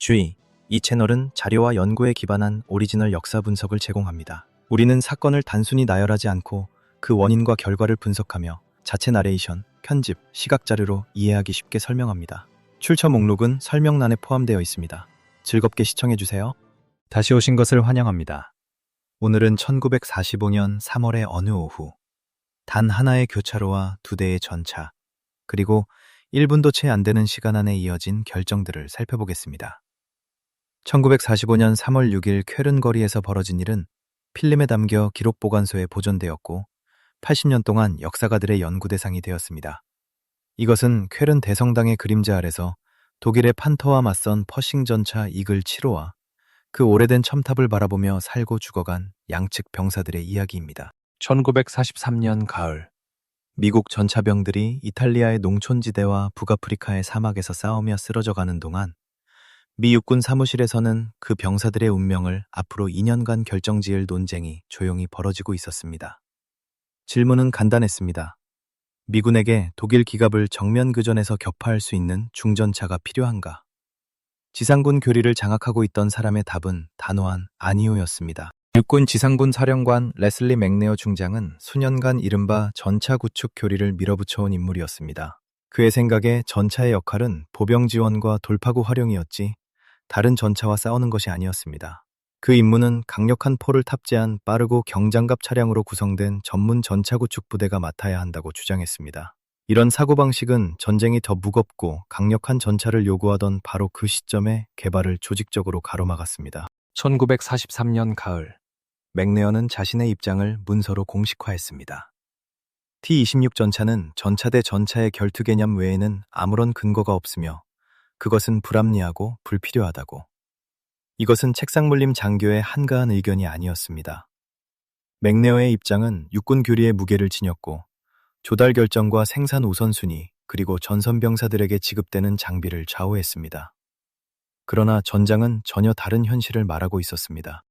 주의! 이 채널은 자료와 연구에 기반한 오리지널 역사 분석을 제공합니다. 우리는 사건을 단순히 나열하지 않고 그 원인과 결과를 분석하며 자체 나레이션, 편집, 시각 자료로 이해하기 쉽게 설명합니다. 출처 목록은 설명란에 포함되어 있습니다. 즐겁게 시청해주세요. 다시 오신 것을 환영합니다. 오늘은 1945년 3월의 어느 오후, 단 하나의 교차로와 두 대의 전차, 그리고 1분도 채 안 되는 시간 안에 이어진 결정들을 살펴보겠습니다. 1945년 3월 6일 쾰른 거리에서 벌어진 일은 필름에 담겨 기록보관소에 보존되었고 80년 동안 역사가들의 연구 대상이 되었습니다. 이것은 쾰른 대성당의 그림자 아래서 독일의 판터와 맞선 퍼싱 전차 이글 7호와 그 오래된 첨탑을 바라보며 살고 죽어간 양측 병사들의 이야기입니다. 1943년 가을, 미국 전차병들이 이탈리아의 농촌지대와 북아프리카의 사막에서 싸우며 쓰러져가는 동안 미 육군 사무실에서는 그 병사들의 운명을 앞으로 2년간 결정지을 논쟁이 조용히 벌어지고 있었습니다. 질문은 간단했습니다. 미군에게 독일 기갑을 정면 교전에서 격파할 수 있는 중전차가 필요한가? 지상군 교리를 장악하고 있던 사람의 답은 단호한 아니오였습니다. 육군 지상군 사령관 레슬리 맥네어 중장은 수년간 이른바 전차 구축 교리를 밀어붙여온 인물이었습니다. 그의 생각에 전차의 역할은 보병 지원과 돌파구 활용이었지 다른 전차와 싸우는 것이 아니었습니다. 그 임무는 강력한 포를 탑재한 빠르고 경장갑 차량으로 구성된 전문 전차 구축 부대가 맡아야 한다고 주장했습니다. 이런 사고방식은 전쟁이 더 무겁고 강력한 전차를 요구하던 바로 그 시점에 개발을 조직적으로 가로막았습니다. 1943년 가을, 맥네어는 자신의 입장을 문서로 공식화했습니다. T-26 전차는 전차 대 전차의 결투 개념 외에는 아무런 근거가 없으며 그것은 불합리하고 불필요하다고. 이것은 책상물림 장교의 한가한 의견이 아니었습니다. 맥네어의 입장은 육군 교리의 무게를 지녔고 조달 결정과 생산 우선순위 그리고 전선병사들에게 지급되는 장비를 좌우했습니다. 그러나 전장은 전혀 다른 현실을 말하고 있었습니다.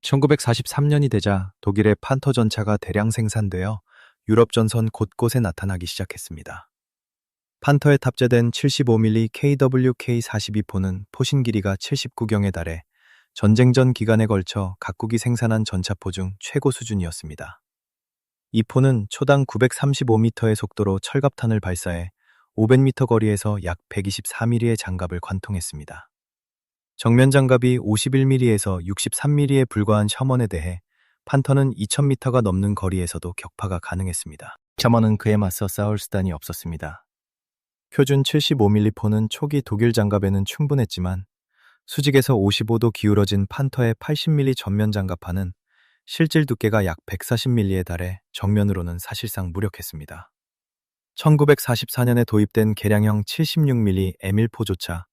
1943년이 되자 독일의 판터 전차가 대량 생산되어 유럽 전선 곳곳에 나타나기 시작했습니다. 판터에 탑재된 75mm KWK-42포는 포신 길이가 79경에 달해 전쟁 전 기간에 걸쳐 각국이 생산한 전차포 중 최고 수준이었습니다. 이 포는 초당 935m의 속도로 철갑탄을 발사해 500m 거리에서 약 124mm의 장갑을 관통했습니다. 정면 장갑이 51mm에서 63mm에 불과한 셔먼에 대해 판터는 2000m가 넘는 거리에서도 격파가 가능했습니다. 셔먼은 그에 맞서 싸울 수단이 없었습니다. 표준 75mm 포는 초기 독일 장갑에는 충분했지만 수직에서 55도 기울어진 판터의 80mm 전면 장갑판은 실질 두께가 약 140mm에 달해 정면으로는 사실상 무력했습니다. 1944년에 도입된 개량형 76mm M1포조차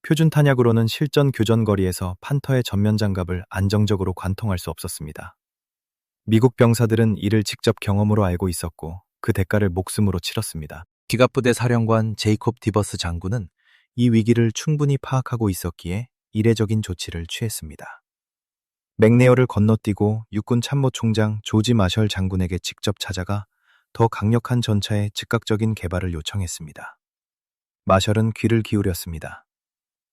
표준 탄약으로는 실전 교전 거리에서 판터의 전면 장갑을 안정적으로 관통할 수 없었습니다. 미국 병사들은 이를 직접 경험으로 알고 있었고 그 대가를 목숨으로 치렀습니다. 기갑부대 사령관 제이콥 디버스 장군은 이 위기를 충분히 파악하고 있었기에 이례적인 조치를 취했습니다. 맥네어를 건너뛰고 육군 참모총장 조지 마셜 장군에게 직접 찾아가 더 강력한 전차의 즉각적인 개발을 요청했습니다. 마셜은 귀를 기울였습니다.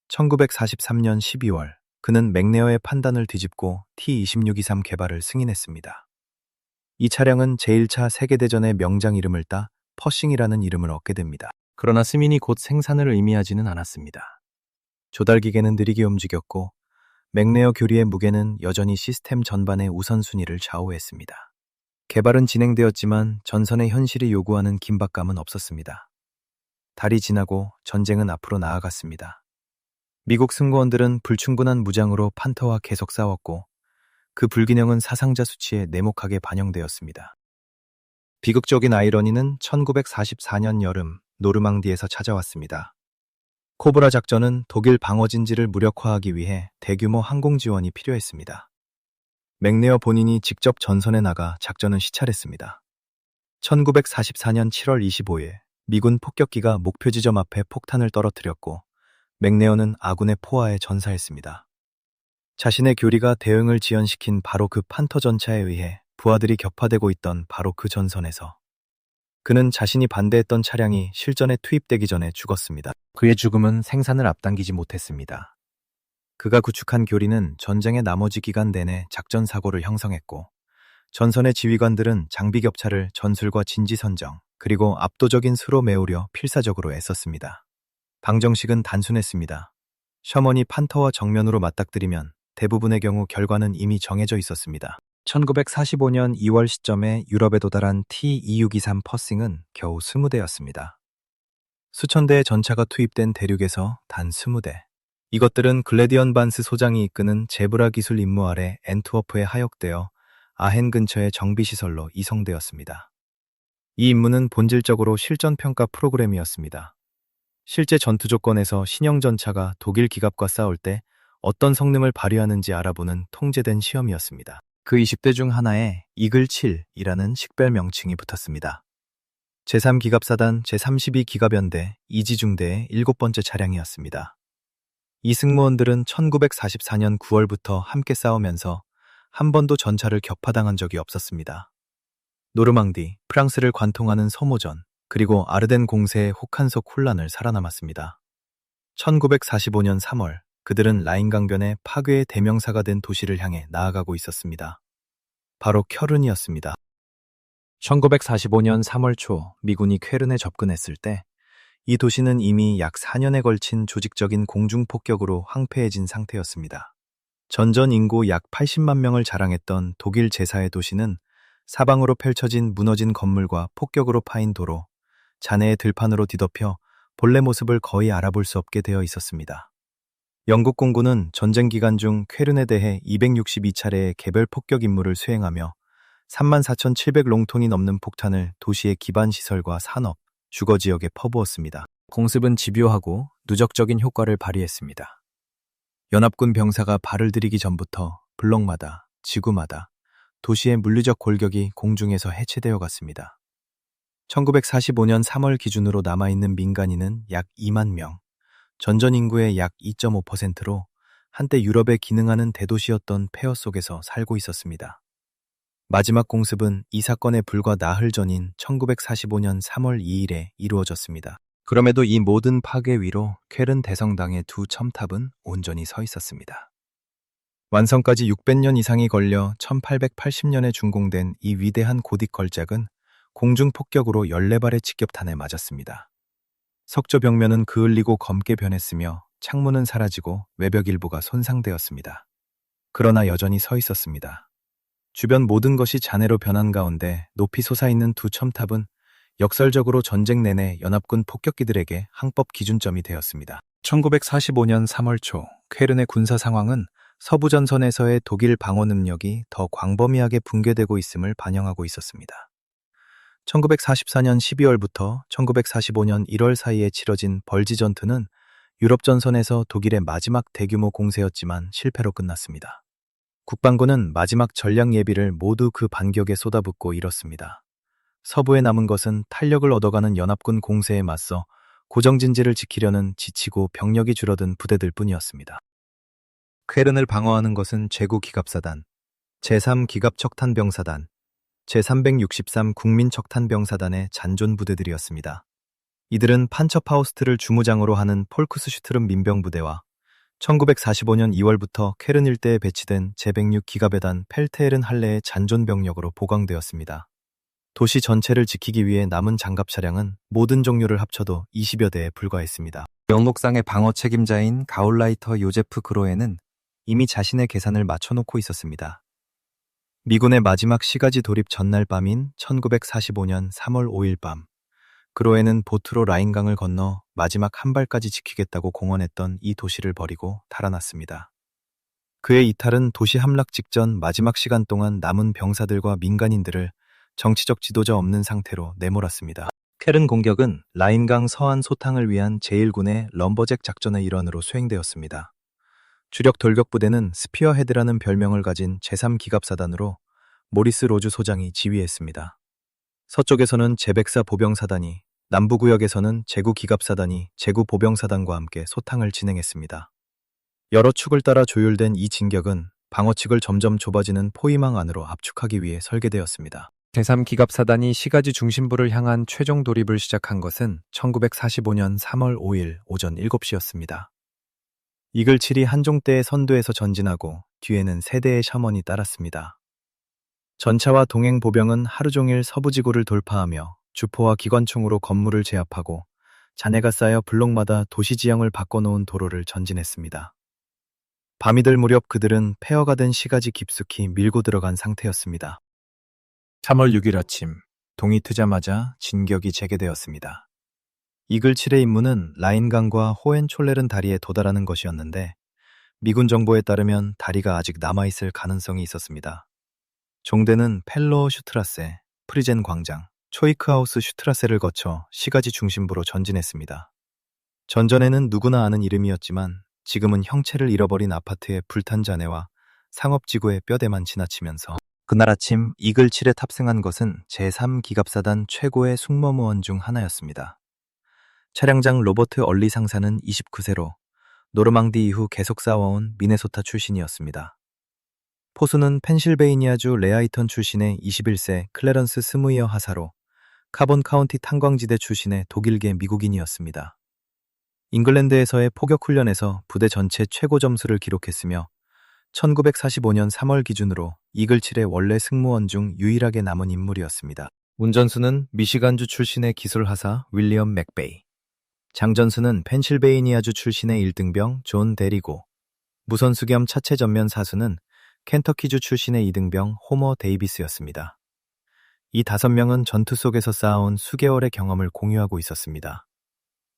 1943년 12월, 그는 맥네어의 판단을 뒤집고 T-26-23 개발을 승인했습니다. 이 차량은 제1차 세계대전의 명장 이름을 따 퍼싱이라는 이름을 얻게 됩니다. 그러나 승인이 곧 생산을 의미하지는 않았습니다. 조달 기계는 느리게 움직였고 맥네어 교리의 무게는 여전히 시스템 전반의 우선순위를 좌우했습니다. 개발은 진행되었지만 전선의 현실이 요구하는 긴박감은 없었습니다. 달이 지나고 전쟁은 앞으로 나아갔습니다. 미국 승무원들은 불충분한 무장으로 판터와 계속 싸웠고 그 불균형은 사상자 수치에 내목하게 반영되었습니다. 비극적인 아이러니는 1944년 여름 노르망디에서 찾아왔습니다. 코브라 작전은 독일 방어진지를 무력화하기 위해 대규모 항공 지원이 필요했습니다. 맥네어 본인이 직접 전선에 나가 작전은 시찰했습니다. 1944년 7월 25일 미군 폭격기가 목표 지점 앞에 폭탄을 떨어뜨렸고 맥네어는 아군의 포화에 전사했습니다. 자신의 교리가 대응을 지연시킨 바로 그 판터 전차에 의해 부하들이 격파되고 있던 바로 그 전선에서 그는 자신이 반대했던 차량이 실전에 투입되기 전에 죽었습니다. 그의 죽음은 생산을 앞당기지 못했습니다. 그가 구축한 교리는 전쟁의 나머지 기간 내내 작전 사고를 형성했고, 전선의 지휘관들은 장비 격차를 전술과 진지 선정, 그리고 압도적인 수로 메우려 필사적으로 애썼습니다. 방정식은 단순했습니다. 셔먼이 판터와 정면으로 맞닥뜨리면 대부분의 경우 결과는 이미 정해져 있었습니다. 1945년 2월 시점에 유럽에 도달한 T-2623 퍼싱은 겨우 20대였습니다. 수천 대의 전차가 투입된 대륙에서 단 20대. 이것들은 글래디언 반스 소장이 이끄는 제브라 기술 임무 아래 앤트워프에 하역되어 아헨 근처의 정비시설로 이송되었습니다. 이 임무는 본질적으로 실전평가 프로그램이었습니다. 실제 전투 조건에서 신형 전차가 독일 기갑과 싸울 때 어떤 성능을 발휘하는지 알아보는 통제된 시험이었습니다. 그 20대 중 하나에 이글7이라는 식별 명칭이 붙었습니다. 제3기갑사단 제32기갑연대 이지중대의 7번째 차량이었습니다. 이 승무원들은 1944년 9월부터 함께 싸우면서 한 번도 전차를 격파당한 적이 없었습니다. 노르망디, 프랑스를 관통하는 소모전, 그리고 아르덴 공세의 혹한속 혼란을 살아남았습니다. 1945년 3월, 그들은 라인 강변의 파괴의 대명사가 된 도시를 향해 나아가고 있었습니다. 바로 쾰른이었습니다. 1945년 3월 초 미군이 쾰른에 접근했을 때 이 도시는 이미 약 4년에 걸친 조직적인 공중폭격으로 황폐해진 상태였습니다. 전전 인구 약 80만 명을 자랑했던 독일 제4의 도시는 사방으로 펼쳐진 무너진 건물과 폭격으로 파인 도로, 잔해의 들판으로 뒤덮여 본래 모습을 거의 알아볼 수 없게 되어 있었습니다. 영국 공군은 전쟁 기간 중 쾰른에 대해 262차례의 개별 폭격 임무를 수행하며 34,700롱톤이 넘는 폭탄을 도시의 기반 시설과 산업, 주거지역에 퍼부었습니다. 공습은 집요하고 누적적인 효과를 발휘했습니다. 연합군 병사가 발을 들이기 전부터 블록마다, 지구마다 도시의 물리적 골격이 공중에서 해체되어 갔습니다. 1945년 3월 기준으로 남아있는 민간인은 약 2만 명, 전전 인구의 약 2.5%로 한때 유럽에 기능하는 대도시였던 폐허 속에서 살고 있었습니다. 마지막 공습은 이 사건의 불과 나흘 전인 1945년 3월 2일에 이루어졌습니다. 그럼에도 이 모든 파괴 위로 쾰른 대성당의 두 첨탑은 온전히 서 있었습니다. 완성까지 600년 이상이 걸려 1880년에 준공된 이 위대한 고딕 걸작은 공중폭격으로 14발의 직격탄에 맞았습니다. 석조 벽면은 그을리고 검게 변했으며 창문은 사라지고 외벽 일부가 손상되었습니다. 그러나 여전히 서 있었습니다. 주변 모든 것이 잔해로 변한 가운데 높이 솟아있는 두 첨탑은 역설적으로 전쟁 내내 연합군 폭격기들에게 항법 기준점이 되었습니다. 1945년 3월 초 쾰른의 군사 상황은 서부 전선에서의 독일 방어 능력이 더 광범위하게 붕괴되고 있음을 반영하고 있었습니다. 1944년 12월부터 1945년 1월 사이에 치러진 벌지 전투는 유럽 전선에서 독일의 마지막 대규모 공세였지만 실패로 끝났습니다. 국방부는 마지막 전략 예비를 모두 그 반격에 쏟아붓고 잃었습니다. 서부에 남은 것은 탄력을 얻어가는 연합군 공세에 맞서 고정진지를 지키려는 지치고 병력이 줄어든 부대들 뿐이었습니다. 쾰른을 방어하는 것은 제구기갑사단, 제3기갑척탄병사단, 제363 국민척탄병사단의 잔존 부대들이었습니다. 이들은 판처파우스트를 주무장으로 하는 폴크스슈트름 민병부대와 1945년 2월부터 쾰른 일대에 배치된 제106 기갑여단 펠테에른 할레의 잔존 병력으로 보강되었습니다. 도시 전체를 지키기 위해 남은 장갑 차량은 모든 종류를 합쳐도 20여 대에 불과했습니다. 영록상의 방어 책임자인 가울라이터 요제프 그로에는 이미 자신의 계산을 맞춰놓고 있었습니다. 미군의 마지막 시가지 돌입 전날 밤인 1945년 3월 5일 밤, 그로에는 보트로 라인강을 건너 마지막 한 발까지 지키겠다고 공언했던 이 도시를 버리고 달아났습니다. 그의 이탈은 도시 함락 직전 마지막 시간 동안 남은 병사들과 민간인들을 정치적 지도자 없는 상태로 내몰았습니다. 쾰른 공격은 라인강 서안 소탕을 위한 제1군의 럼버잭 작전의 일환으로 수행되었습니다. 주력 돌격 부대는 스피어 헤드라는 별명을 가진 제3기갑사단으로 모리스 로즈 소장이 지휘했습니다. 서쪽에서는 제104 보병사단이, 남부구역에서는 제구기갑사단이 제구보병사단과 함께 소탕을 진행했습니다. 여러 축을 따라 조율된 이 진격은 방어측을 점점 좁아지는 포위망 안으로 압축하기 위해 설계되었습니다. 제3기갑사단이 시가지 중심부를 향한 최종 돌입을 시작한 것은 1945년 3월 5일 오전 7시였습니다. 이글 7이 한종대의 선두에서 전진하고 뒤에는 세 대의 셔먼이 따랐습니다. 전차와 동행 보병은 하루 종일 서부지구를 돌파하며 주포와 기관총으로 건물을 제압하고 잔해가 쌓여 블록마다 도시 지형을 바꿔놓은 도로를 전진했습니다. 밤이 될 무렵 그들은 폐허가 된 시가지 깊숙이 밀고 들어간 상태였습니다. 3월 6일 아침, 동이 트자마자 진격이 재개되었습니다. 이글 7의 임무는 라인강과 호헨촐레른 다리에 도달하는 것이었는데 미군 정보에 따르면 다리가 아직 남아있을 가능성이 있었습니다. 종대는 펠로어 슈트라세, 프리젠 광장, 초이크하우스 슈트라세를 거쳐 시가지 중심부로 전진했습니다. 전전에는 누구나 아는 이름이었지만 지금은 형체를 잃어버린 아파트의 불탄 잔해와 상업지구의 뼈대만 지나치면서 그날 아침 이글 7에 탑승한 것은 제3기갑사단 최고의 승무원 중 하나였습니다. 차량장 로버트 얼리 상사는 29세로 노르망디 이후 계속 싸워온 미네소타 출신이었습니다. 포수는 펜실베이니아주 레아이턴 출신의 21세 클래런스 스무이어 하사로 카본 카운티 탄광지대 출신의 독일계 미국인이었습니다. 잉글랜드에서의 포격훈련에서 부대 전체 최고 점수를 기록했으며 1945년 3월 기준으로 이글 7의 원래 승무원 중 유일하게 남은 인물이었습니다. 운전수는 미시간주 출신의 기술하사 윌리엄 맥베이, 장전수는 펜실베이니아주 출신의 1등병 존 데리고, 무선수 겸 차체 전면 사수는 켄터키주 출신의 2등병 호머 데이비스였습니다. 이 5명은 전투 속에서 쌓아온 수개월의 경험을 공유하고 있었습니다.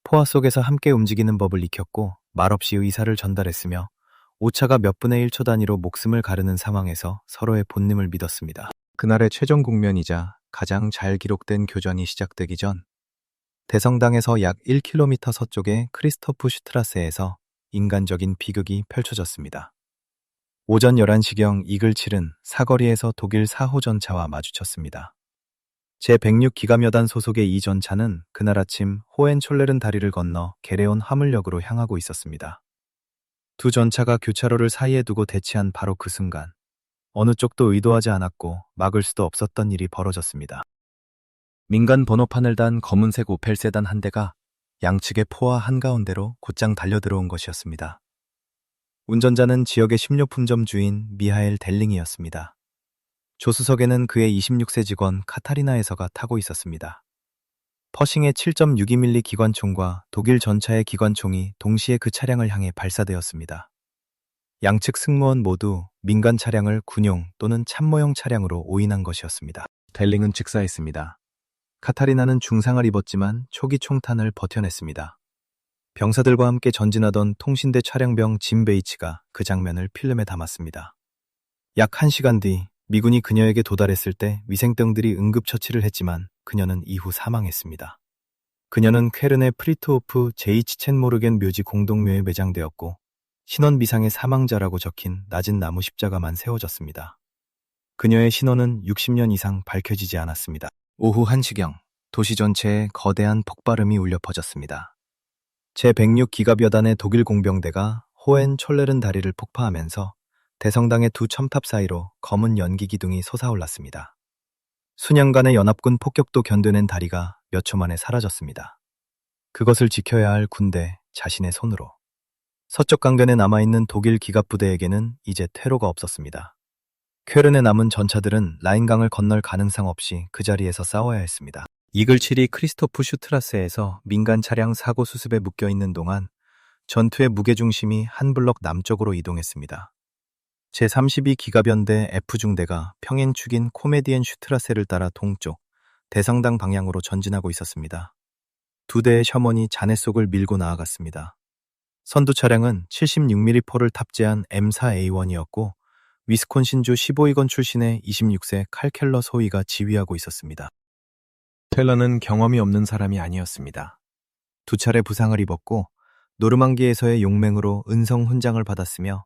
포화 속에서 함께 움직이는 법을 익혔고 말없이 의사를 전달했으며 오차가 몇 분의 1초 단위로 목숨을 가르는 상황에서 서로의 본능을 믿었습니다. 그날의 최종 국면이자 가장 잘 기록된 교전이 시작되기 전 대성당에서 약 1km 서쪽의 크리스토프 슈트라세에서 인간적인 비극이 펼쳐졌습니다. 오전 11시경 이글 7은 사거리에서 독일 4호 전차와 마주쳤습니다. 제106기갑여단 소속의 이 전차는 그날 아침 호헨촐레른 다리를 건너 게레온 화물역으로 향하고 있었습니다. 두 전차가 교차로를 사이에 두고 대치한 바로 그 순간 어느 쪽도 의도하지 않았고 막을 수도 없었던 일이 벌어졌습니다. 민간 번호판을 단 검은색 오펠 세단 한 대가 양측의 포화 한가운데로 곧장 달려들어온 것이었습니다. 운전자는 지역의 식료품점 주인 미하엘 델링이었습니다. 조수석에는 그의 26세 직원 카타리나 에서가 타고 있었습니다. 퍼싱의 7.62mm 기관총과 독일 전차의 기관총이 동시에 그 차량을 향해 발사되었습니다. 양측 승무원 모두 민간 차량을 군용 또는 참모형 차량으로 오인한 것이었습니다. 델링은 즉사했습니다. 카타리나는 중상을 입었지만 초기 총탄을 버텨냈습니다. 병사들과 함께 전진하던 통신대 차량병 짐 베이치가 그 장면을 필름에 담았습니다. 약 1시간 뒤 미군이 그녀에게 도달했을 때 위생병들이 응급처치를 했지만 그녀는 이후 사망했습니다. 그녀는 쾰른의 프리트호프 제이치첸 모르겐 묘지 공동묘에 매장되었고 신원 미상의 사망자라고 적힌 낮은 나무 십자가만 세워졌습니다. 그녀의 신원은 60년 이상 밝혀지지 않았습니다. 오후 1시경 도시 전체에 거대한 폭발음이 울려 퍼졌습니다. 제106기갑여단의 독일 공병대가 호헨촐레른 다리를 폭파하면서 대성당의 두 첨탑 사이로 검은 연기 기둥이 솟아올랐습니다. 수년간의 연합군 폭격도 견뎌낸 다리가 몇 초 만에 사라졌습니다. 그것을 지켜야 할 군대 자신의 손으로. 서쪽 강변에 남아있는 독일 기갑부대에게는 이제 퇴로가 없었습니다. 쾰른에 남은 전차들은 라인강을 건널 가능성 없이 그 자리에서 싸워야 했습니다. 이글 7이 크리스토프 슈트라세에서 민간 차량 사고 수습에 묶여있는 동안 전투의 무게중심이 한 블럭 남쪽으로 이동했습니다. 제32기갑연대 F중대가 평행 축인 코메디엔 슈트라세를 따라 동쪽 대성당 방향으로 전진하고 있었습니다. 두 대의 셔먼이 잔해 속을 밀고 나아갔습니다. 선두 차량은 76mm 포를 탑재한 M4A1이었고 위스콘신주 15위건 출신의 26세 칼 켈러 소위가 지휘하고 있었습니다. 켈러는 경험이 없는 사람이 아니었습니다. 두 차례 부상을 입었고 노르망디에서의 용맹으로 은성 훈장을 받았으며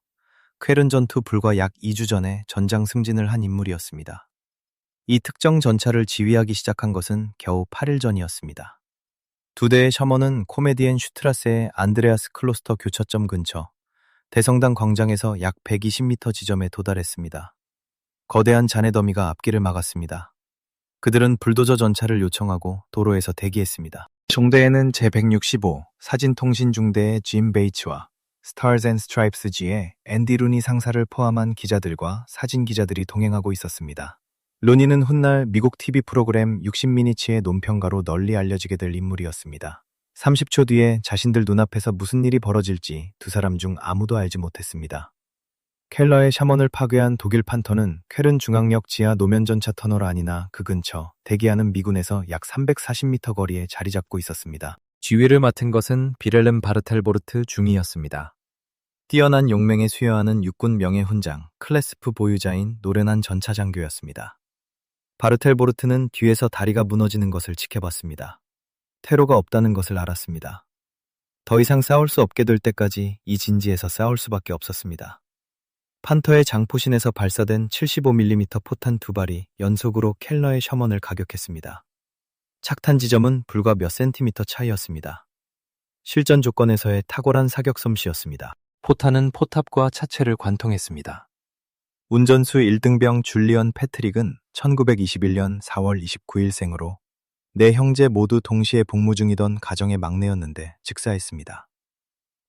쾰른 전투 불과 약 2주 전에 전장 승진을 한 인물이었습니다. 이 특정 전차를 지휘하기 시작한 것은 겨우 8일 전이었습니다. 두 대의 셔먼은 코메디엔 슈트라세의 안드레아스 클로스터 교차점 근처 대성당 광장에서 약 120m 지점에 도달했습니다. 거대한 잔해 더미가 앞길을 막았습니다. 그들은 불도저 전차를 요청하고 도로에서 대기했습니다. 종대에는 제165 사진통신중대의 짐 베이츠와 Stars and Stripes지에 앤디 루니 상사를 포함한 기자들과 사진 기자들이 동행하고 있었습니다. 루니는 훗날 미국 TV 프로그램 60미니츠의 논평가로 널리 알려지게 될 인물이었습니다. 30초 뒤에 자신들 눈앞에서 무슨 일이 벌어질지 두 사람 중 아무도 알지 못했습니다. 켈러의 샤먼을 파괴한 독일 판터는 쾰른 중앙역 지하 노면전차 터널 안이나 그 근처 대기하는 미군에서 약 340m 거리에 자리 잡고 있었습니다. 지휘를 맡은 것은 비렐름 바르텔보르트 중위였습니다. 뛰어난 용맹에 수여하는 육군 명예훈장 클래스프 보유자인 노련한 전차장교였습니다. 바르텔보르트는 뒤에서 다리가 무너지는 것을 지켜봤습니다. 테러가 없다는 것을 알았습니다. 더 이상 싸울 수 없게 될 때까지 이 진지에서 싸울 수밖에 없었습니다. 판터의 장포신에서 발사된 75mm 포탄 두 발이 연속으로 켈러의 셔먼을 가격했습니다. 착탄 지점은 불과 몇 센티미터 차이였습니다. 실전 조건에서의 탁월한 사격 솜씨였습니다. 포탄은 포탑과 차체를 관통했습니다. 운전수 1등병 줄리언 패트릭은 1921년 4월 29일생으로 네 형제 모두 동시에 복무 중이던 가정의 막내였는데 즉사했습니다.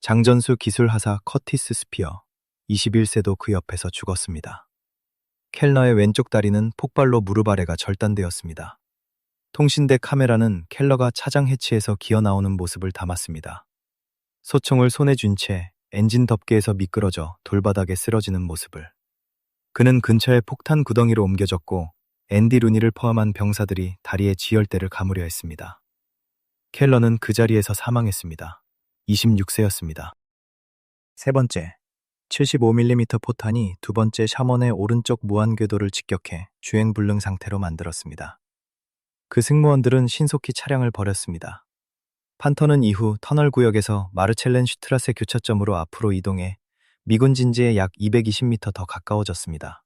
장전수 기술하사 커티스 스피어 21세도 그 옆에서 죽었습니다. 켈러의 왼쪽 다리는 폭발로 무릎 아래가 절단되었습니다. 통신대 카메라는 켈러가 차장 해치에서 기어나오는 모습을 담았습니다. 소총을 손에 쥔 채 엔진 덮개에서 미끄러져 돌바닥에 쓰러지는 모습을. 그는 근처의 폭탄 구덩이로 옮겨졌고 앤디 루니를 포함한 병사들이 다리에 지혈대를 감으려 했습니다. 켈러는 그 자리에서 사망했습니다. 26세였습니다. 세 번째, 75mm 포탄이 두 번째 샤먼의 오른쪽 무한궤도를 직격해 주행불능 상태로 만들었습니다. 그 승무원들은 신속히 차량을 버렸습니다. 판터는 이후 터널 구역에서 마르첼렌 슈트라세 교차점으로 앞으로 이동해 미군 진지에 약 220m 더 가까워졌습니다.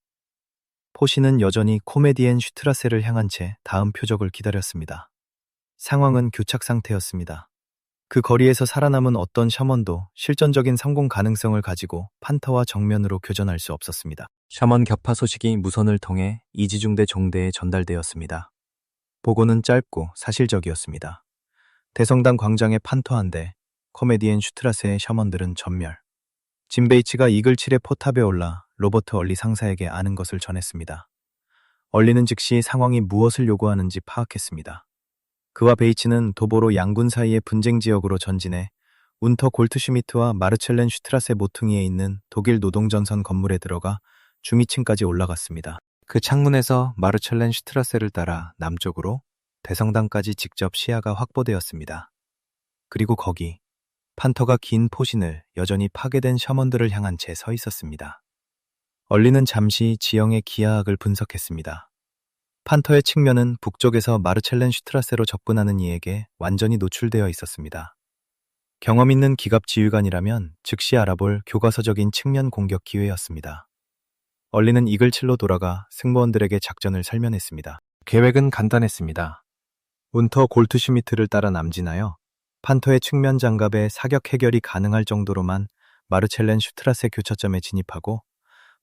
포시는 여전히 코메디엔 슈트라세를 향한 채 다음 표적을 기다렸습니다. 상황은 교착 상태였습니다. 그 거리에서 살아남은 어떤 셔먼도 실전적인 성공 가능성을 가지고 판터와 정면으로 교전할 수 없었습니다. 셔먼 격파 소식이 무선을 통해 이지중대 종대에 전달되었습니다. 보고는 짧고 사실적이었습니다. 대성당 광장의 판터 한 대, 코메디엔 슈트라세의 셔먼들은 전멸. 짐 베이츠가 이글7의 포탑에 올라 로버트 얼리 상사에게 아는 것을 전했습니다. 얼리는 즉시 상황이 무엇을 요구하는지 파악했습니다. 그와 베이츠는 도보로 양군 사이의 분쟁 지역으로 전진해 운터 골트슈미트와 마르첼렌 슈트라세 모퉁이에 있는 독일 노동전선 건물에 들어가 중위층까지 올라갔습니다. 그 창문에서 마르첼렌 슈트라세를 따라 남쪽으로 대성당까지 직접 시야가 확보되었습니다. 그리고 거기 판터가 긴 포신을 여전히 파괴된 셔먼들을 향한 채 서 있었습니다. 얼리는 잠시 지형의 기하학을 분석했습니다. 판터의 측면은 북쪽에서 마르첼렌 슈트라세로 접근하는 이에게 완전히 노출되어 있었습니다. 경험 있는 기갑 지휘관이라면 즉시 알아볼 교과서적인 측면 공격 기회였습니다. 얼리는 이글7로 돌아가 승무원들에게 작전을 설명했습니다. 계획은 간단했습니다. 운터 골트슈미트를 따라 남진하여 판터의 측면 장갑에 사격 해결이 가능할 정도로만 마르첼렌 슈트라세 교차점에 진입하고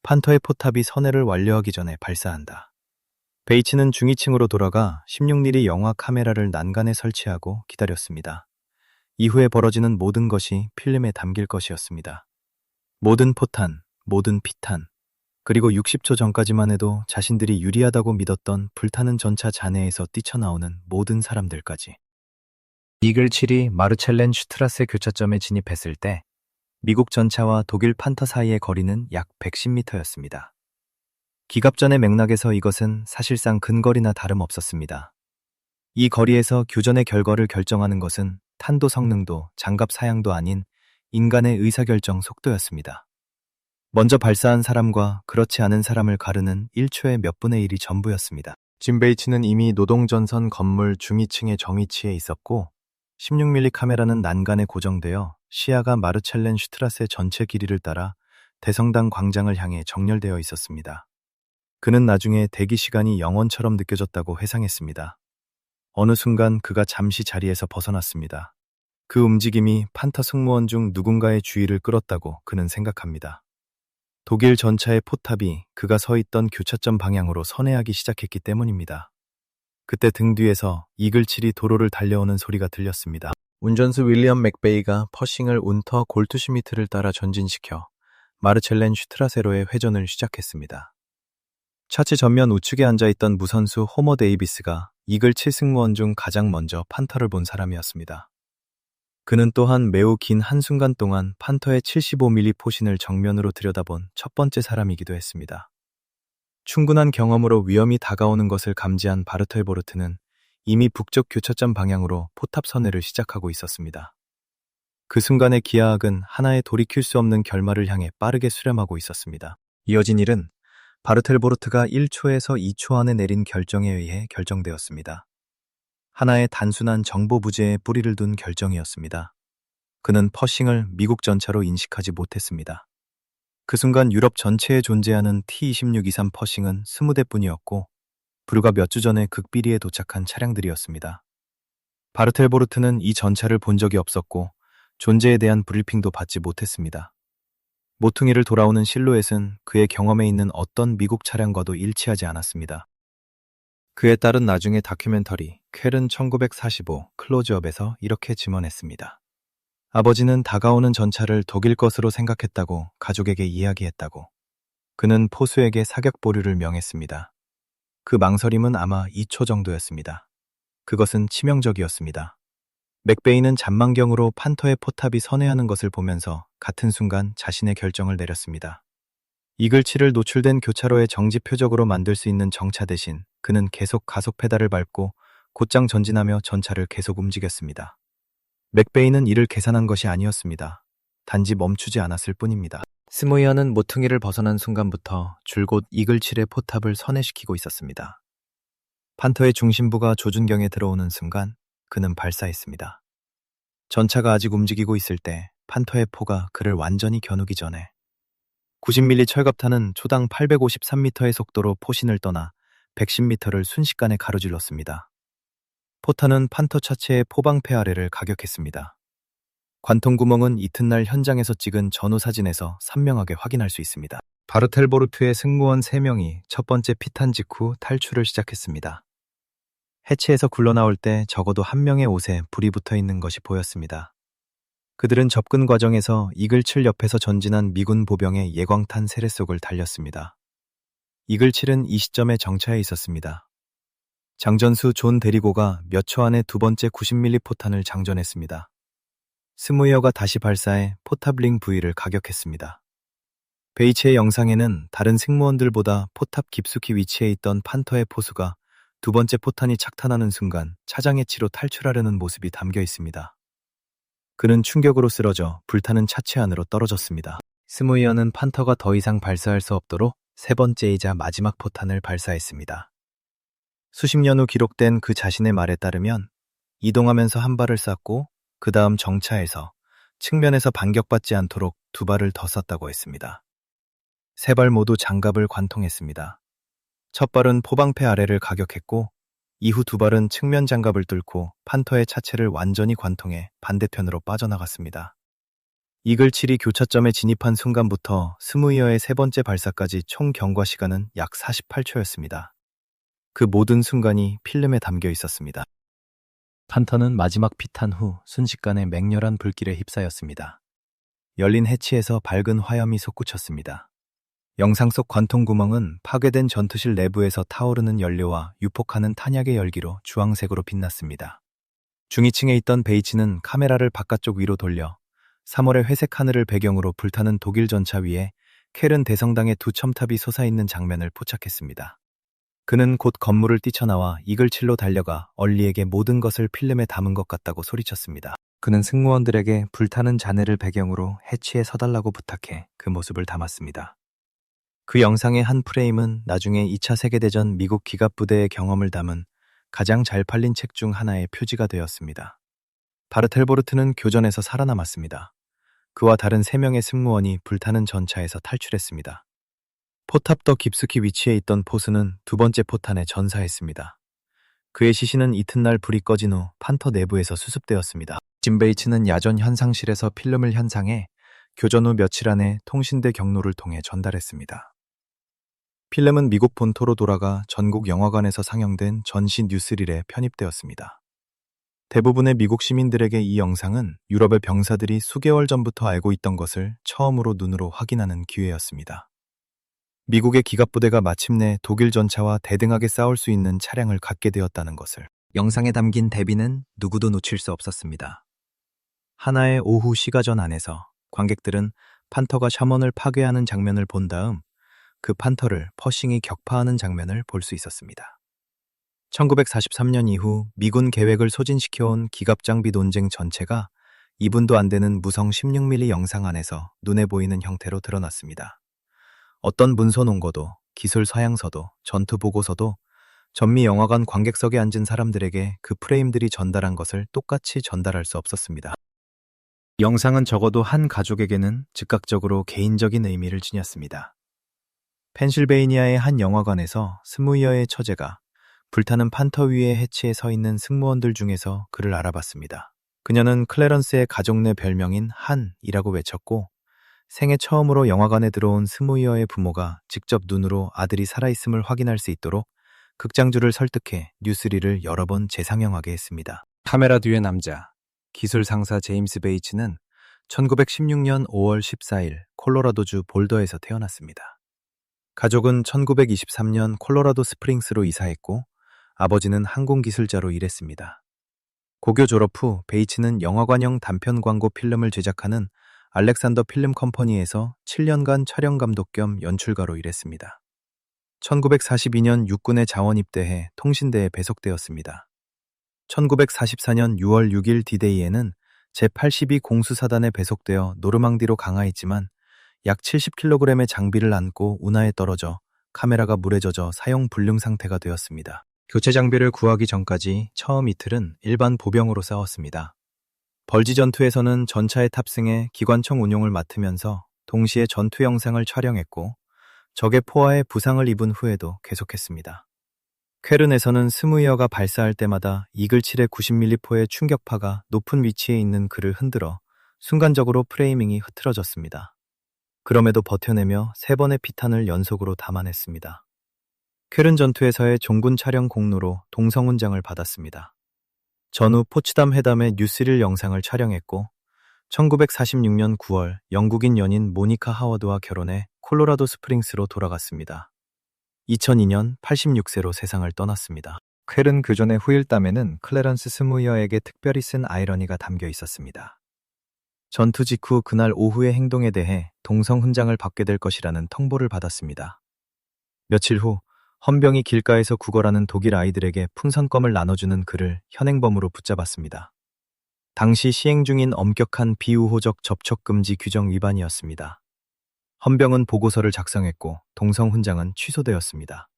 판터의 포탑이 선회를 완료하기 전에 발사한다. 베이츠는 중위층으로 돌아가 16mm 영화 카메라를 난간에 설치하고 기다렸습니다. 이후에 벌어지는 모든 것이 필름에 담길 것이었습니다. 모든 포탄, 모든 피탄, 그리고 60초 전까지만 해도 자신들이 유리하다고 믿었던 불타는 전차 잔해에서 뛰쳐나오는 모든 사람들까지. 이글7이 마르첼렌 슈트라세 교차점에 진입했을 때 미국 전차와 독일 판터 사이의 거리는 약 110m였습니다. 기갑전의 맥락에서 이것은 사실상 근거리나 다름없었습니다. 이 거리에서 교전의 결과를 결정하는 것은 탄도 성능도 장갑 사양도 아닌 인간의 의사결정 속도였습니다. 먼저 발사한 사람과 그렇지 않은 사람을 가르는 1초의 몇 분의 1이 전부였습니다. 짐 베이츠는 이미 노동전선 건물 중위층의 정위치에 있었고 16mm 카메라는 난간에 고정되어 시야가 마르첼렌 슈트라세 전체 길이를 따라 대성당 광장을 향해 정렬되어 있었습니다. 그는 나중에 대기 시간이 영원처럼 느껴졌다고 회상했습니다. 어느 순간 그가 잠시 자리에서 벗어났습니다. 그 움직임이 판터 승무원 중 누군가의 주의를 끌었다고 그는 생각합니다. 독일 전차의 포탑이 그가 서 있던 교차점 방향으로 선회하기 시작했기 때문입니다. 그때 등 뒤에서 이글7이 도로를 달려오는 소리가 들렸습니다. 운전수 윌리엄 맥베이가 퍼싱을 운터 골트슈미트를 따라 전진시켜 마르첼렌 슈트라세로의 회전을 시작했습니다. 차체 전면 우측에 앉아있던 무선수 호머 데이비스가 이글 7승무원 중 가장 먼저 판터를 본 사람이었습니다. 그는 또한 매우 긴 한순간 동안 판터의 75mm 포신을 정면으로 들여다본 첫 번째 사람이기도 했습니다. 충분한 경험으로 위험이 다가오는 것을 감지한 바르텔보르트는 이미 북쪽 교차점 방향으로 포탑 선회를 시작하고 있었습니다. 그 순간의 기하학은 하나의 돌이킬 수 없는 결말을 향해 빠르게 수렴하고 있었습니다. 이어진 일은 바르텔보르트가 1초에서 2초 안에 내린 결정에 의해 결정되었습니다. 하나의 단순한 정보 부재에 뿌리를 둔 결정이었습니다. 그는 퍼싱을 미국 전차로 인식하지 못했습니다. 그 순간 유럽 전체에 존재하는 T-26-23 퍼싱은 20대뿐이었고 불과 몇 주 전에 극비리에 도착한 차량들이었습니다. 바르텔보르트는 이 전차를 본 적이 없었고 존재에 대한 브리핑도 받지 못했습니다. 모퉁이를 돌아오는 실루엣은 그의 경험에 있는 어떤 미국 차량과도 일치하지 않았습니다. 그에 따른 나중의 다큐멘터리 쾰른 1945 클로즈업에서 이렇게 증언했습니다. 아버지는 다가오는 전차를 독일 것으로 생각했다고 가족에게 이야기했다고. 그는 포수에게 사격 보류를 명했습니다. 그 망설임은 아마 2초 정도였습니다. 그것은 치명적이었습니다. 맥베이는 잔망경으로 판터의 포탑이 선회하는 것을 보면서 같은 순간 자신의 결정을 내렸습니다. 이글치를 노출된 교차로의 정지 표적으로 만들 수 있는 정차 대신 그는 계속 가속 페달을 밟고 곧장 전진하며 전차를 계속 움직였습니다. 맥베이는 이를 계산한 것이 아니었습니다. 단지 멈추지 않았을 뿐입니다. 스모이어는 모퉁이를 벗어난 순간부터 줄곧 이글칠의 포탑을 선회시키고 있었습니다. 판터의 중심부가 조준경에 들어오는 순간 그는 발사했습니다. 전차가 아직 움직이고 있을 때 판터의 포가 그를 완전히 겨누기 전에 90mm 철갑탄은 초당 853m의 속도로 포신을 떠나 110m를 순식간에 가로질렀습니다. 포탄은 판터 차체의 포방패 아래를 가격했습니다. 관통구멍은 이튿날 현장에서 찍은 전후 사진에서 선명하게 확인할 수 있습니다. 바르텔보르트의 승무원 3명이 첫 번째 피탄 직후 탈출을 시작했습니다. 해치에서 굴러나올 때 적어도 한 명의 옷에 불이 붙어 있는 것이 보였습니다. 그들은 접근 과정에서 이글7 옆에서 전진한 미군 보병의 예광탄 세례 속을 달렸습니다. 이글7은 이 시점에 정차해 있었습니다. 장전수 존 데리고가 몇 초 안에 두 번째 90mm 포탄을 장전했습니다. 스무이어가 다시 발사해 포탑링 부위를 가격했습니다. 베이츠의 영상에는 다른 승무원들보다 포탑 깊숙이 위치해 있던 판터의 포수가 두 번째 포탄이 착탄하는 순간 차장의 치로 탈출하려는 모습이 담겨 있습니다. 그는 충격으로 쓰러져 불타는 차체 안으로 떨어졌습니다. 스무이어는 판터가 더 이상 발사할 수 없도록 세 번째이자 마지막 포탄을 발사했습니다. 수십 년 후 기록된 그 자신의 말에 따르면 이동하면서 한 발을 쐈고 그 다음 정차해서 측면에서 반격받지 않도록 두 발을 더 쐈다고 했습니다. 세 발 모두 장갑을 관통했습니다. 첫 발은 포방패 아래를 가격했고 이후 두 발은 측면 장갑을 뚫고 판터의 차체를 완전히 관통해 반대편으로 빠져나갔습니다. 이글7이 교차점에 진입한 순간부터 스무이어의 세 번째 발사까지 총 경과 시간은 약 48초였습니다. 그 모든 순간이 필름에 담겨 있었습니다. 판터는 마지막 피탄 후 순식간에 맹렬한 불길에 휩싸였습니다. 열린 해치에서 밝은 화염이 솟구쳤습니다. 영상 속 관통구멍은 파괴된 전투실 내부에서 타오르는 연료와 유폭하는 탄약의 열기로 주황색으로 빛났습니다. 중위층에 있던 베이츠는 카메라를 바깥쪽 위로 돌려 3월의 회색 하늘을 배경으로 불타는 독일 전차 위에 쾰른 대성당의 두 첨탑이 솟아있는 장면을 포착했습니다. 그는 곧 건물을 뛰쳐나와 이글7로 달려가 얼리에게 모든 것을 필름에 담은 것 같다고 소리쳤습니다. 그는 승무원들에게 불타는 잔해를 배경으로 해치에 서달라고 부탁해 그 모습을 담았습니다. 그 영상의 한 프레임은 나중에 2차 세계대전 미국 기갑부대의 경험을 담은 가장 잘 팔린 책 중 하나의 표지가 되었습니다. 바르텔보르트는 교전에서 살아남았습니다. 그와 다른 3명의 승무원이 불타는 전차에서 탈출했습니다. 포탑 더 깊숙이 위치해 있던 포수는 두 번째 포탄에 전사했습니다. 그의 시신은 이튿날 불이 꺼진 후 판터 내부에서 수습되었습니다. 짐 베이츠는 야전 현상실에서 필름을 현상해 교전 후 며칠 안에 통신대 경로를 통해 전달했습니다. 필름은 미국 본토로 돌아가 전국 영화관에서 상영된 전시 뉴스릴에 편입되었습니다. 대부분의 미국 시민들에게 이 영상은 유럽의 병사들이 수개월 전부터 알고 있던 것을 처음으로 눈으로 확인하는 기회였습니다. 미국의 기갑부대가 마침내 독일 전차와 대등하게 싸울 수 있는 차량을 갖게 되었다는 것을. 영상에 담긴 대비는 누구도 놓칠 수 없었습니다. 하나의 오후 시가전 안에서 관객들은 판터가 샤먼을 파괴하는 장면을 본 다음 그 판터를 퍼싱이 격파하는 장면을 볼 수 있었습니다. 1943년 이후 미군 계획을 소진시켜온 기갑장비 논쟁 전체가 2분도 안 되는 무성 16mm 영상 안에서 눈에 보이는 형태로 드러났습니다. 어떤 문서 논거도, 기술 서양서도, 전투 보고서도 전미 영화관 관객석에 앉은 사람들에게 그 프레임들이 전달한 것을 똑같이 전달할 수 없었습니다. 영상은 적어도 한 가족에게는 즉각적으로 개인적인 의미를 지녔습니다. 펜실베이니아의 한 영화관에서 스무이어의 처제가 불타는 판터 위에 해치에 서 있는 승무원들 중에서 그를 알아봤습니다. 그녀는 클래런스의 가족 내 별명인 한이라고 외쳤고 생애 처음으로 영화관에 들어온 스무이어의 부모가 직접 눈으로 아들이 살아있음을 확인할 수 있도록 극장주를 설득해 뉴스리를 여러 번 재상영하게 했습니다. 카메라 뒤의 남자, 기술 상사 제임스 베이츠는 1916년 5월 14일 콜로라도주 볼더에서 태어났습니다. 가족은 1923년 콜로라도 스프링스로 이사했고 아버지는 항공기술자로 일했습니다. 고교 졸업 후 베이츠는 영화관형 단편 광고 필름을 제작하는 알렉산더 필름 컴퍼니에서 7년간 촬영 감독 겸 연출가로 일했습니다. 1942년 육군에 자원 입대해 통신대에 배속되었습니다. 1944년 6월 6일 D-Day에는 제82 공수사단에 배속되어 노르망디로 강하했지만 약 70kg의 장비를 안고 운하에 떨어져 카메라가 물에 젖어 사용 불능 상태가 되었습니다. 교체 장비를 구하기 전까지 처음 이틀은 일반 보병으로 싸웠습니다. 벌지 전투에서는 전차에 탑승해 기관총 운용을 맡으면서 동시에 전투 영상을 촬영했고 적의 포화에 부상을 입은 후에도 계속했습니다. 쾰른에서는 스무이어가 발사할 때마다 이글7의 90mm 포의 충격파가 높은 위치에 있는 그를 흔들어 순간적으로 프레이밍이 흐트러졌습니다. 그럼에도 버텨내며 3번의 피탄을 연속으로 담아냈습니다. 쾰른 전투에서의 종군 촬영 공로로 동성훈장을 받았습니다. 전후 포츠담 회담의 뉴스릴 영상을 촬영했고 1946년 9월 영국인 연인 모니카 하워드와 결혼해 콜로라도 스프링스로 돌아갔습니다. 2002년 86세로 세상을 떠났습니다. 쾰른 교전의 후일담에는 클래런스 스무이어에게 특별히 쓴 아이러니가 담겨 있었습니다. 전투 직후 그날 오후의 행동에 대해 동성훈장을 받게 될 것이라는 통보를 받았습니다. 며칠 후 헌병이 길가에서 구걸하는 독일 아이들에게 풍선껌을 나눠주는 그를 현행범으로 붙잡았습니다. 당시 시행 중인 엄격한 비우호적 접촉금지 규정 위반이었습니다. 헌병은 보고서를 작성했고 동성훈장은 취소되었습니다.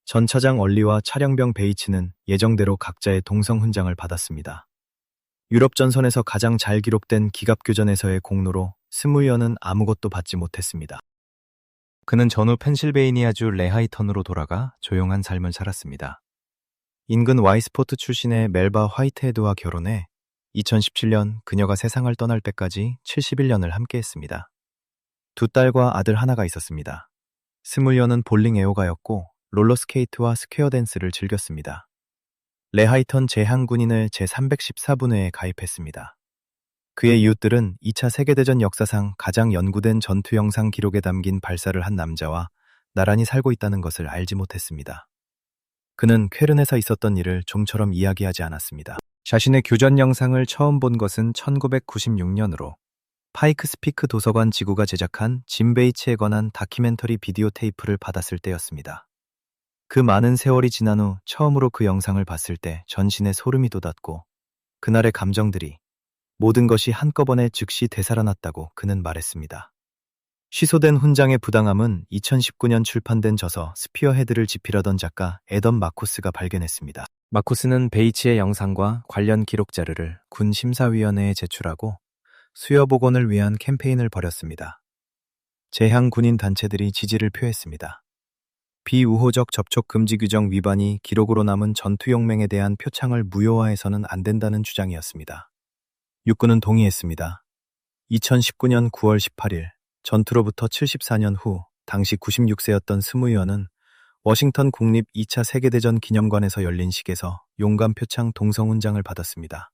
전 차장 얼리와 차량병 베이츠는 예정대로 각자의 동성훈장을 받았습니다. 유럽 전선에서 가장 잘 기록된 기갑교전에서의 공로로 스무이어는 아무것도 받지 못했습니다. 그는 전후 펜실베이니아주 레하이턴으로 돌아가 조용한 삶을 살았습니다. 인근 와이스포트 출신의 멜바 화이트헤드와 결혼해 2017년 그녀가 세상을 떠날 때까지 71년을 함께했습니다. 2딸과 아들 하나가 있었습니다. 스무이어는 볼링 애호가였고 롤러스케이트와 스퀘어 댄스를 즐겼습니다. 레하이턴 제항군인을 제314분회에 가입했습니다. 그의 이웃들은 2차 세계대전 역사상 가장 연구된 전투 영상 기록에 담긴 발사를 한 남자와 나란히 살고 있다는 것을 알지 못했습니다. 그는 쾰른에서 있었던 일을 좀처럼 이야기하지 않았습니다. 자신의 교전 영상을 처음 본 것은 1996년으로 파이크스피크 도서관 지구가 제작한 짐 베이츠에 관한 다큐멘터리 비디오 테이프를 받았을 때였습니다. 그 많은 세월이 지난 후 처음으로 그 영상을 봤을 때 전신에 소름이 돋았고 그날의 감정들이 모든 것이 한꺼번에 즉시 되살아났다고 그는 말했습니다. 취소된 훈장의 부당함은 2019년 출판된 저서 스피어헤드를 집필하던 작가 애덤 마코스가 발견했습니다. 마코스는 베이츠의 영상과 관련 기록 자료를 군 심사위원회에 제출하고 수여 복원을 위한 캠페인을 벌였습니다. 제향 군인 단체들이 지지를 표했습니다. 비우호적 접촉 금지 규정 위반이 기록으로 남은 전투용맹에 대한 표창을 무효화해서는 안 된다는 주장이었습니다. 육군은 동의했습니다. 2019년 9월 18일 전투로부터 74년 후 당시 96세였던 스무이어는 워싱턴 국립 2차 세계대전 기념관에서 열린 식에서 용감 표창 동성훈장을 받았습니다.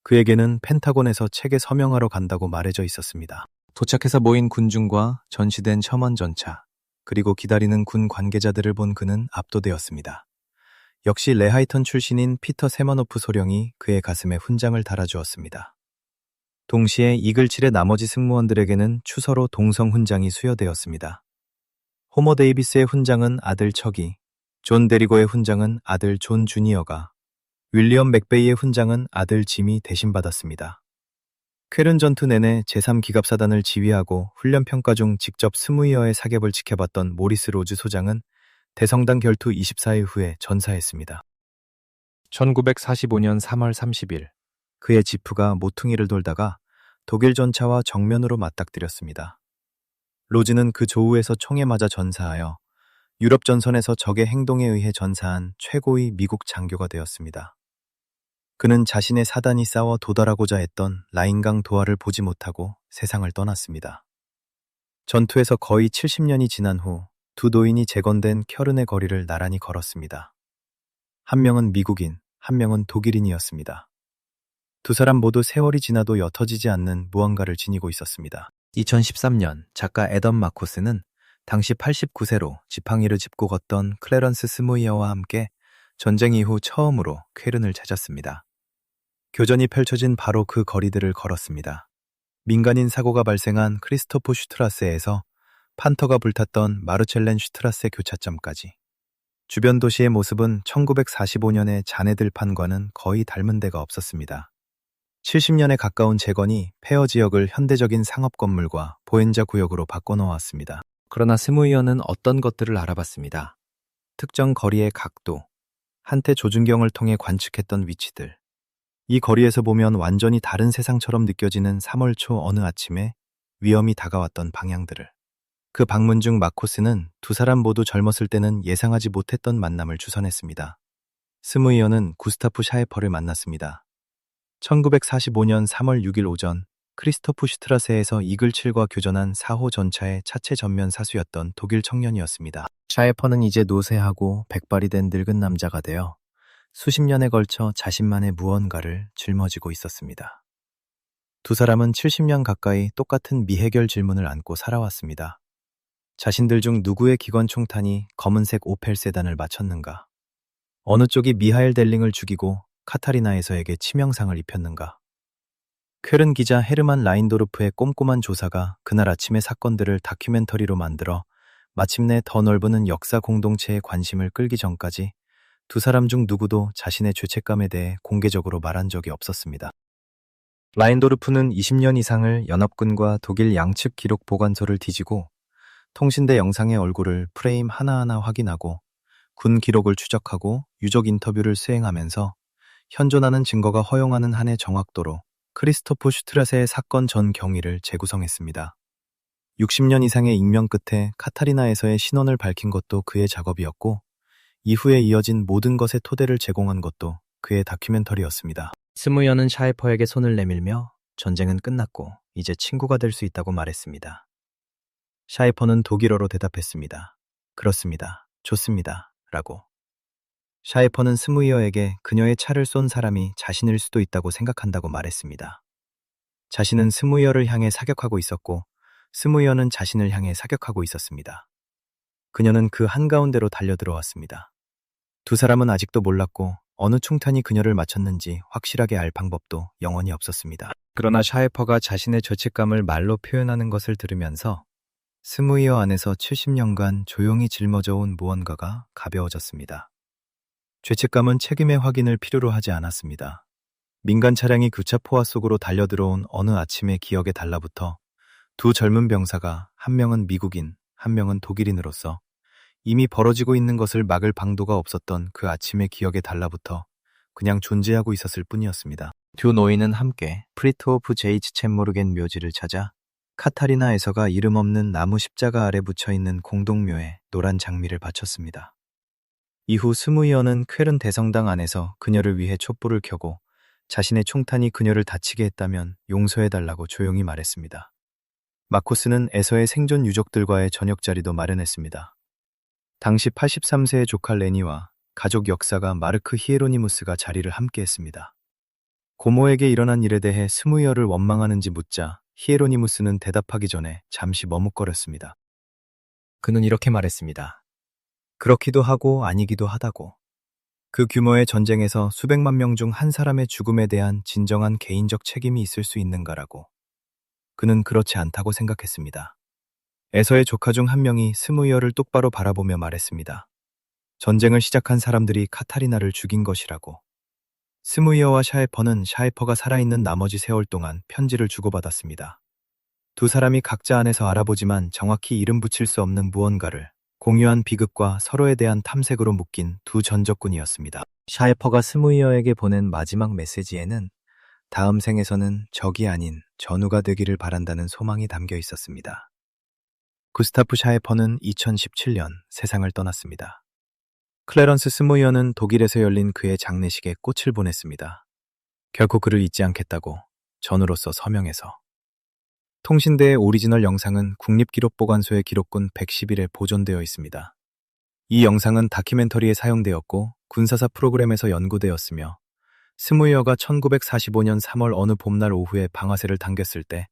그에게는 펜타곤에서 책에 서명하러 간다고 말해져 있었습니다. 도착해서 모인 군중과 전시된 셔먼 전차, 그리고 기다리는 군 관계자들을 본 그는 압도되었습니다. 역시 레하이턴 출신인 피터 세머노프 소령이 그의 가슴에 훈장을 달아주었습니다. 동시에 이글칠의 나머지 승무원들에게는 추서로 동성훈장이 수여되었습니다. 호머 데이비스의 훈장은 아들 척이, 존 데리고의 훈장은 아들 존 주니어가, 윌리엄 맥베이의 훈장은 아들 짐이 대신 받았습니다. 쾌른 전투 내내 제3기갑사단을 지휘하고 훈련평가 중 직접 스무이어의 사격을 지켜봤던 모리스 로즈 소장은 대성당 결투 24일 후에 전사했습니다. 1945년 3월 30일, 그의 지프가 모퉁이를 돌다가 독일 전차와 정면으로 맞닥뜨렸습니다. 로즈는 그 조우에서 총에 맞아 전사하여 유럽 전선에서 적의 행동에 의해 전사한 최고의 미국 장교가 되었습니다. 그는 자신의 사단이 싸워 도달하고자 했던 라인강 도하를 보지 못하고 세상을 떠났습니다. 전투에서 거의 70년이 지난 후 두 노인이 재건된 쾰른의 거리를 나란히 걸었습니다. 한 명은 미국인, 한 명은 독일인이었습니다. 두 사람 모두 세월이 지나도 옅어지지 않는 무언가를 지니고 있었습니다. 2013년 작가 애덤 마코스는 당시 89세로 지팡이를 짚고 걷던 클래런스 스무이어와 함께 전쟁 이후 처음으로 쾰른을 찾았습니다. 교전이 펼쳐진 바로 그 거리들을 걸었습니다. 민간인 사고가 발생한 크리스토프 슈트라세에서 판터가 불탔던 마르첼렌 슈트라세 교차점까지. 주변 도시의 모습은 1945년의 자네들판과는 거의 닮은 데가 없었습니다. 70년에 가까운 재건이 폐허 지역을 현대적인 상업 건물과 보행자 구역으로 바꿔놓았습니다. 그러나 스무이어는 어떤 것들을 알아봤습니다. 특정 거리의 각도, 한때 조준경을 통해 관측했던 위치들. 이 거리에서 보면 완전히 다른 세상처럼 느껴지는 3월 초 어느 아침에 위험이 다가왔던 방향들을. 그 방문 중 마코스는 두 사람 모두 젊었을 때는 예상하지 못했던 만남을 주선했습니다. 스무이어는 구스타프 샤에퍼를 만났습니다. 1945년 3월 6일 오전 크리스토프 슈트라세에서 이글칠과 교전한 4호 전차의 차체 전면 사수였던 독일 청년이었습니다. 샤에퍼는 이제 노쇠하고 백발이 된 늙은 남자가 되어 수십 년에 걸쳐 자신만의 무언가를 짊어지고 있었습니다. 두 사람은 70년 가까이 똑같은 미해결 질문을 안고 살아왔습니다. 자신들 중 누구의 기관총탄이 검은색 오펠 세단을 맞췄는가? 어느 쪽이 미하엘 델링을 죽이고 카타리나에서에게 치명상을 입혔는가? 쾰른 기자 헤르만 라인도르프의 꼼꼼한 조사가 그날 아침의 사건들을 다큐멘터리로 만들어 마침내 더 넓은 역사 공동체의 관심을 끌기 전까지 두 사람 중 누구도 자신의 죄책감에 대해 공개적으로 말한 적이 없었습니다. 라인도르프는 20년 이상을 연합군과 독일 양측 기록 보관소를 뒤지고 통신대 영상의 얼굴을 프레임 하나하나 확인하고 군 기록을 추적하고 유족 인터뷰를 수행하면서 현존하는 증거가 허용하는 한의 정확도로 크리스토프 슈트라세의 사건 전 경위를 재구성했습니다. 60년 이상의 익명 끝에 카타리나에서의 신원을 밝힌 것도 그의 작업이었고 이후에 이어진 모든 것의 토대를 제공한 것도 그의 다큐멘터리였습니다. 스무이어는 샤에퍼에게 손을 내밀며 전쟁은 끝났고 이제 친구가 될 수 있다고 말했습니다. 샤에퍼는 독일어로 대답했습니다. 그렇습니다. 좋습니다. 라고. 샤에퍼는 스무이어에게 그녀의 차를 쏜 사람이 자신일 수도 있다고 생각한다고 말했습니다. 자신은 스무이어를 향해 사격하고 있었고 스무이어는 자신을 향해 사격하고 있었습니다. 그녀는 그 한가운데로 달려들어왔습니다. 두 사람은 아직도 몰랐고 어느 총탄이 그녀를 맞췄는지 확실하게 알 방법도 영원히 없었습니다. 그러나 샤에퍼가 자신의 죄책감을 말로 표현하는 것을 들으면서 스무이어 안에서 70년간 조용히 짊어져 온 무언가가 가벼워졌습니다. 죄책감은 책임의 확인을 필요로 하지 않았습니다. 민간 차량이 교차 포화 속으로 달려들어온 어느 아침의 기억에 달라붙어 두 젊은 병사가 한 명은 미국인, 한 명은 독일인으로서 이미 벌어지고 있는 것을 막을 방도가 없었던 그 아침의 기억에 달라붙어 그냥 존재하고 있었을 뿐이었습니다. 두 노인은 함께 프리트호프 제이츠 챈모르겐 묘지를 찾아 카타리나에서가 이름 없는 나무 십자가 아래 붙여있는 공동묘에 노란 장미를 바쳤습니다. 이후 스무이어는 쾰른 대성당 안에서 그녀를 위해 촛불을 켜고 자신의 총탄이 그녀를 다치게 했다면 용서해달라고 조용히 말했습니다. 마코스는 에서의 생존 유족들과의 저녁 자리도 마련했습니다. 당시 83세의 조카 레니와 가족 역사가 마르크 히에로니무스가 자리를 함께했습니다. 고모에게 일어난 일에 대해 스무이어를 원망하는지 묻자 히에로니무스는 대답하기 전에 잠시 머뭇거렸습니다. 그는 이렇게 말했습니다. 그렇기도 하고 아니기도 하다고. 그 규모의 전쟁에서 수백만 명 중 한 사람의 죽음에 대한 진정한 개인적 책임이 있을 수 있는가라고. 그는 그렇지 않다고 생각했습니다. 에서의 조카 중 한 명이 스무이어를 똑바로 바라보며 말했습니다. 전쟁을 시작한 사람들이 카타리나를 죽인 것이라고. 스무이어와 샤에퍼는 샤에퍼가 살아있는 나머지 세월 동안 편지를 주고받았습니다. 두 사람이 각자 안에서 알아보지만 정확히 이름 붙일 수 없는 무언가를 공유한 비극과 서로에 대한 탐색으로 묶인 두 전적군이었습니다. 샤에퍼가 스무이어에게 보낸 마지막 메시지에는 다음 생에서는 적이 아닌 전우가 되기를 바란다는 소망이 담겨 있었습니다. 구스타프 샤에퍼는 2017년 세상을 떠났습니다. 클래런스 스무이어는 독일에서 열린 그의 장례식에 꽃을 보냈습니다. 결코 그를 잊지 않겠다고, 전우로서 서명해서. 통신대의 오리지널 영상은 국립기록보관소의 기록군 111에 보존되어 있습니다. 이 영상은 다큐멘터리에 사용되었고 군사사 프로그램에서 연구되었으며 스무이어가 1945년 3월 어느 봄날 오후에 방아쇠를 당겼을 때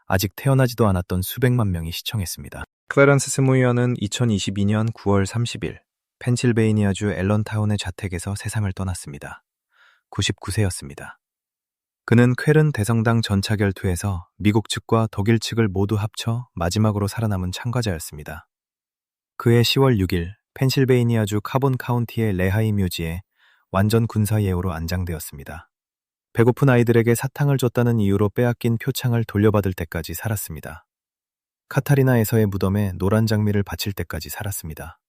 아직 태어나지도 않았던 수백만 명이 시청했습니다. 클래런스 스무이어는 2022년 9월 30일 펜실베이니아주 앨런타운의 자택에서 세상을 떠났습니다. 99세였습니다. 그는 쾰른 대성당 전차결투에서 미국 측과 독일 측을 모두 합쳐 마지막으로 살아남은 참가자였습니다. 그해 10월 6일 펜실베이니아주 카본 카운티의 레하이 묘지에 완전 군사 예우로 안장되었습니다. 배고픈 아이들에게 사탕을 줬다는 이유로 빼앗긴 표창을 돌려받을 때까지 살았습니다. 카타리나에서의 무덤에 노란 장미를 바칠 때까지 살았습니다.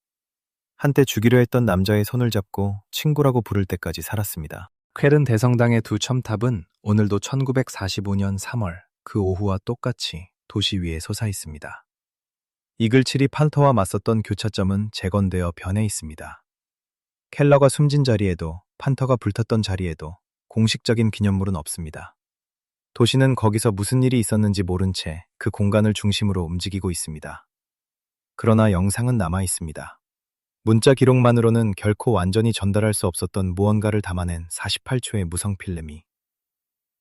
한때 죽이려 했던 남자의 손을 잡고 친구라고 부를 때까지 살았습니다. 쾰른 대성당의 두 첨탑은 오늘도 1945년 3월 그 오후와 똑같이 도시 위에 솟아 있습니다. 이글칠이 판터와 맞섰던 교차점은 재건되어 변해 있습니다. 켈러가 숨진 자리에도 판터가 불탔던 자리에도 공식적인 기념물은 없습니다. 도시는 거기서 무슨 일이 있었는지 모른 채 그 공간을 중심으로 움직이고 있습니다. 그러나 영상은 남아 있습니다. 문자 기록만으로는 결코 완전히 전달할 수 없었던 무언가를 담아낸 48초의 무성 필름이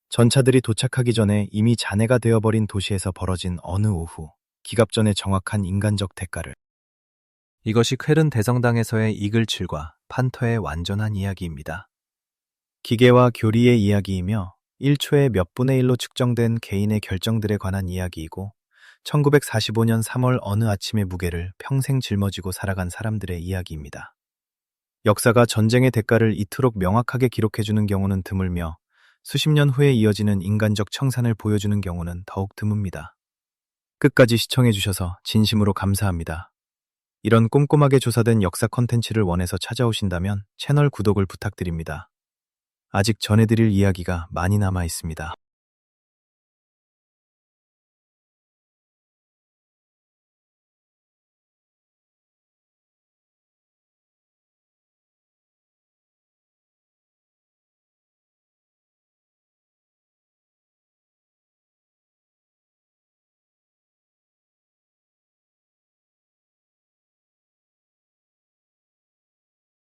전차들이 도착하기 전에 이미 잔해가 되어버린 도시에서 벌어진 어느 오후 기갑전의 정확한 인간적 대가를. 이것이 쾰른 대성당에서의 이글칠과 판터의 완전한 이야기입니다. 기계와 교리의 이야기이며 1초의 몇 분의 1로 측정된 개인의 결정들에 관한 이야기이고 1945년 3월 어느 아침의 무게를 평생 짊어지고 살아간 사람들의 이야기입니다. 역사가 전쟁의 대가를 이토록 명확하게 기록해주는 경우는 드물며 수십 년 후에 이어지는 인간적 청산을 보여주는 경우는 더욱 드뭅니다. 끝까지 시청해주셔서 진심으로 감사합니다. 이런 꼼꼼하게 조사된 역사 콘텐츠를 원해서 찾아오신다면 채널 구독을 부탁드립니다. 아직 전해드릴 이야기가 많이 남아 있습니다.